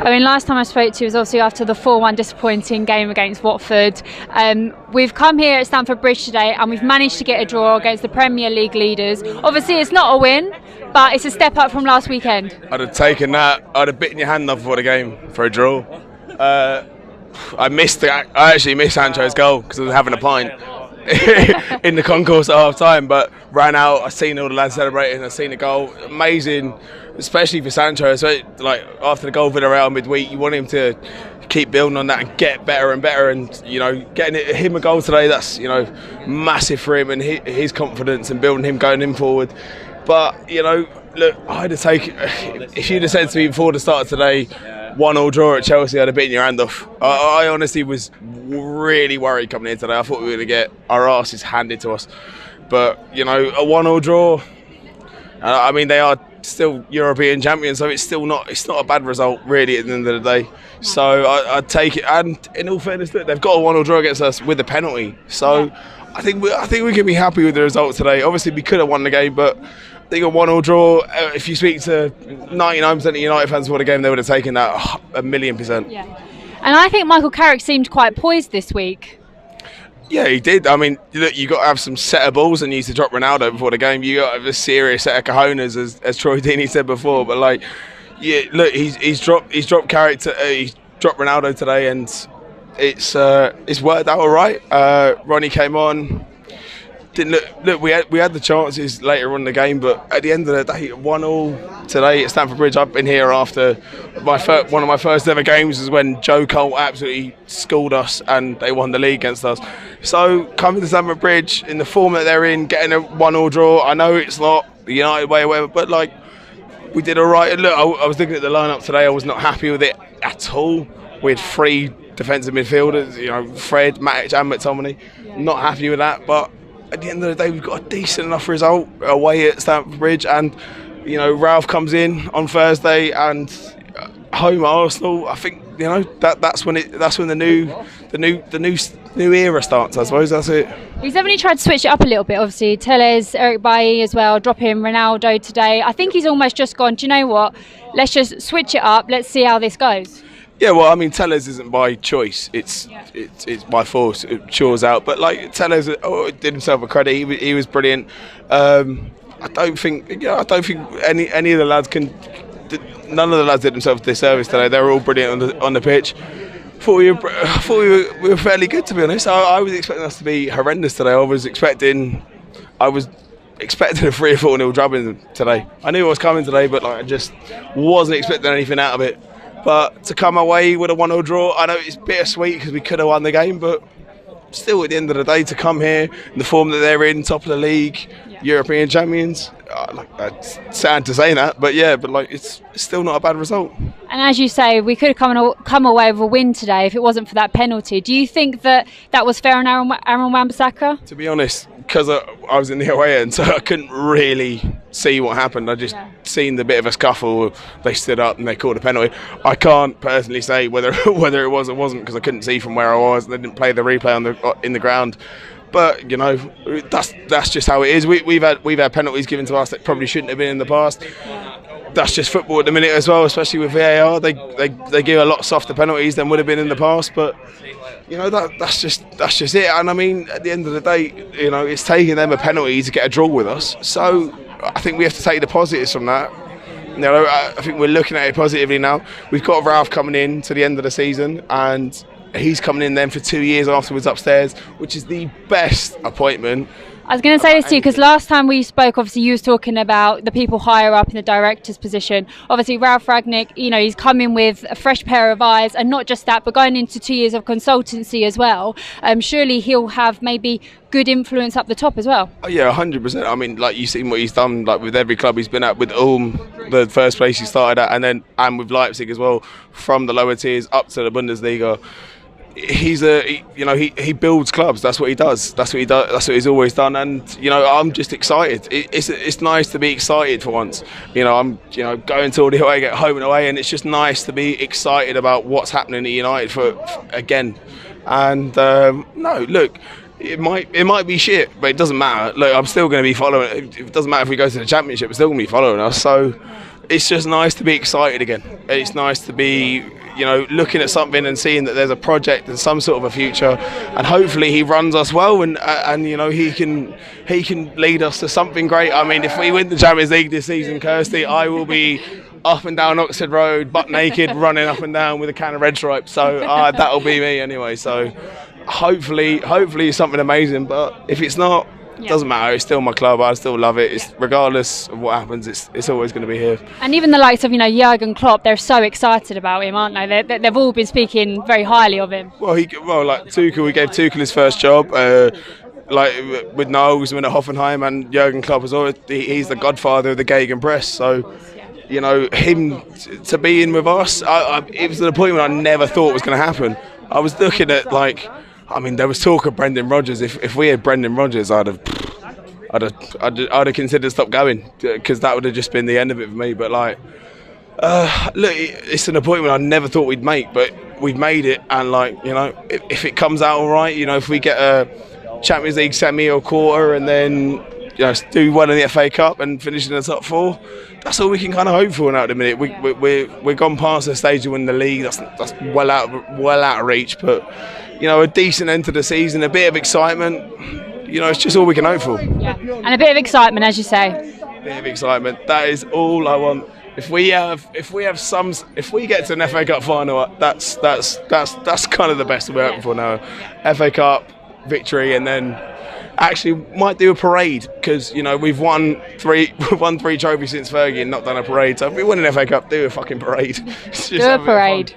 I mean, last time I spoke to you was obviously after the 4-1 disappointing game against Watford. We've come here at Stamford Bridge today and we've managed to get a draw against the Premier League leaders. Obviously, it's not a win, but it's a step up from last weekend. I'd have taken that. I'd have bitten your hand off before the game for a draw. I actually missed Sancho's goal because I was having a pint in the concourse at half time, but ran out. I seen all the lads celebrating. I seen the goal. Amazing, especially for Sancho. So, like, after the goal for Villarreal midweek, you want him to keep building on that and get better and better. And getting him a goal today, that's massive for him and his confidence and building him going in forward. But look, I'd have taken. If you'd have said to me before the start of today, 1-1 draw at Chelsea, I'd have bitten your hand off. I honestly was really worried coming in today. I thought we were going to get our asses handed to us. But, a 1-1 draw, I mean, they are still European champions, so it's not a bad result, really, at the end of the day. So I'd take it. And in all fairness, they've got a 1-1 draw against us with a penalty. So I think we can be happy with the result today. Obviously, we could have won the game, but I think a 1-1 draw, if you speak to 99% of United fans before the game, they would have taken that 1,000,000%. Yeah. And I think Michael Carrick seemed quite poised this week. Yeah, he did. I mean, look, you got to have some set of balls and you need to drop Ronaldo before the game. You got to have a serious set of cojones, as Troy Deeney said before. But look, he's dropped Carrick. He's dropped Ronaldo today, and it's worked out all right. Ronnie came on. Look, we had the chances later on in the game, but at the end of the day, 1-1 today at Stamford Bridge. I've been here after one of my first ever games is when Joe Cole absolutely schooled us and they won the league against us. So coming to Stamford Bridge in the form that they're in, getting a 1-1 draw, I know it's not the United way or whatever, but we did all right. And look, I was looking at the lineup today. I was not happy with it at all. We had 3 defensive midfielders, Fred, Matic and McTominay. Not happy with that, but at the end of the day, we've got a decent enough result away at Stamford Bridge, and Ralph comes in on Thursday and home at Arsenal. I think that's when the new era starts. I suppose that's it. He's definitely tried to switch it up a little bit. Obviously, Tellez, Eric Bailly as well, drop him Ronaldo today. I think he's almost just gone, do you know what? Let's just switch it up. Let's see how this goes. Yeah, well, I mean, Tellez isn't by choice; it's by force. It chores out, but Tellez did himself a credit. He was brilliant. I don't think any of the lads can. None of the lads did themselves a disservice today. They were all brilliant on the pitch. Thought we were fairly good, to be honest. I was expecting us to be horrendous today. I was expecting a 3 or 4-0 drubbing today. I knew it was coming today, but I just wasn't expecting anything out of it. But to come away with a 1-0 draw, I know it's bittersweet because we could have won the game, but still at the end of the day, to come here in the form that they're in, top of the league, European champions, it's sad to say that, but it's still not a bad result. And as you say, we could have come away with a win today if it wasn't for that penalty. Do you think that was fair on Aaron Wan-Bissaka? To be honest, because I was in the away end, so I couldn't really see what happened. I just seen the bit of a scuffle. They stood up and they called a penalty. I can't personally say whether it was or wasn't because I couldn't see from where I was. They didn't play the replay in the ground. But that's just how it is. We've had penalties given to us that probably shouldn't have been in the past. That's just football at the minute as well, especially with VAR. They give a lot softer penalties than would have been in the past. But that's just it. And I mean, at the end of the day, it's taking them a penalty to get a draw with us. So I think we have to take the positives from that. I think we're looking at it positively now. We've got Ralph coming in to the end of the season, and he's coming in then for 2 years afterwards upstairs, which is the best appointment. I was going to say this to you because last time we spoke, obviously you was talking about the people higher up in the director's position. Obviously Ralph Rangnick, he's coming with a fresh pair of eyes, and not just that, but going into 2 years of consultancy as well. Surely he'll have maybe good influence up the top as well. Oh, yeah, 100%. I mean, you've seen what he's done, with every club he's been at, with Ulm, the first place he started at, and with Leipzig as well, from the lower tiers up to the Bundesliga. He builds clubs. That's what he does. That's what he's always done. And I'm just excited. It's nice to be excited for once. I'm going to all the away, get home and away, and it's just nice to be excited about what's happening at United for again. And look, it might be shit, but it doesn't matter. Look, I'm still going to be following. It doesn't matter if we go to the Championship. It's still going to be following us. So it's just nice to be excited again. It's nice to be, you know, looking at something and seeing that there's a project and some sort of a future, and hopefully he runs us well, and you know, he can lead us to something great. I mean, if we win the Champions League this season, Kirsty, I will be up and down Oxford Road, butt naked, running up and down with a can of red stripes. So that'll be me anyway. So hopefully it's something amazing. But if it's not, it doesn't matter. It's still my club. I still love it. It's regardless of what happens. It's always going to be here. And even the likes of, you know, Jurgen Klopp, they're so excited about him, aren't they? They've all been speaking very highly of him. Well, like Tuchel, we gave Tuchel his first job. Like with Nagelsmann at Hoffenheim, and Jurgen Klopp is always, he's the godfather of the Gegenpress. So, you know, him to be in with us, it was an appointment I never thought was going to happen. I was looking at, like, I mean, there was talk of Brendan Rodgers. If we had Brendan Rodgers, I'd have considered stop going, because that would have just been the end of it for me. But like, look, it's an appointment I never thought we'd make, but we've made it. And like, you know, if it comes out all right, you know, if we get a Champions League semi or quarter, and then, you know, do well in the FA Cup and finish in the top 4, that's all we can kind of hope for now at the minute. We're gone past the stage of winning the league. That's well out of reach. But, you know, a decent end to the season, a bit of excitement. You know, it's just all we can hope for. Yeah, and a bit of excitement, as you say. A bit of excitement. That is all I want. If we get to an FA Cup final, that's kind of the best we're hoping for now. FA Cup victory, and then actually might do a parade, because, you know, we've won three trophies since Fergie and not done a parade. So if we win an FA Cup, do a fucking parade. Do a parade.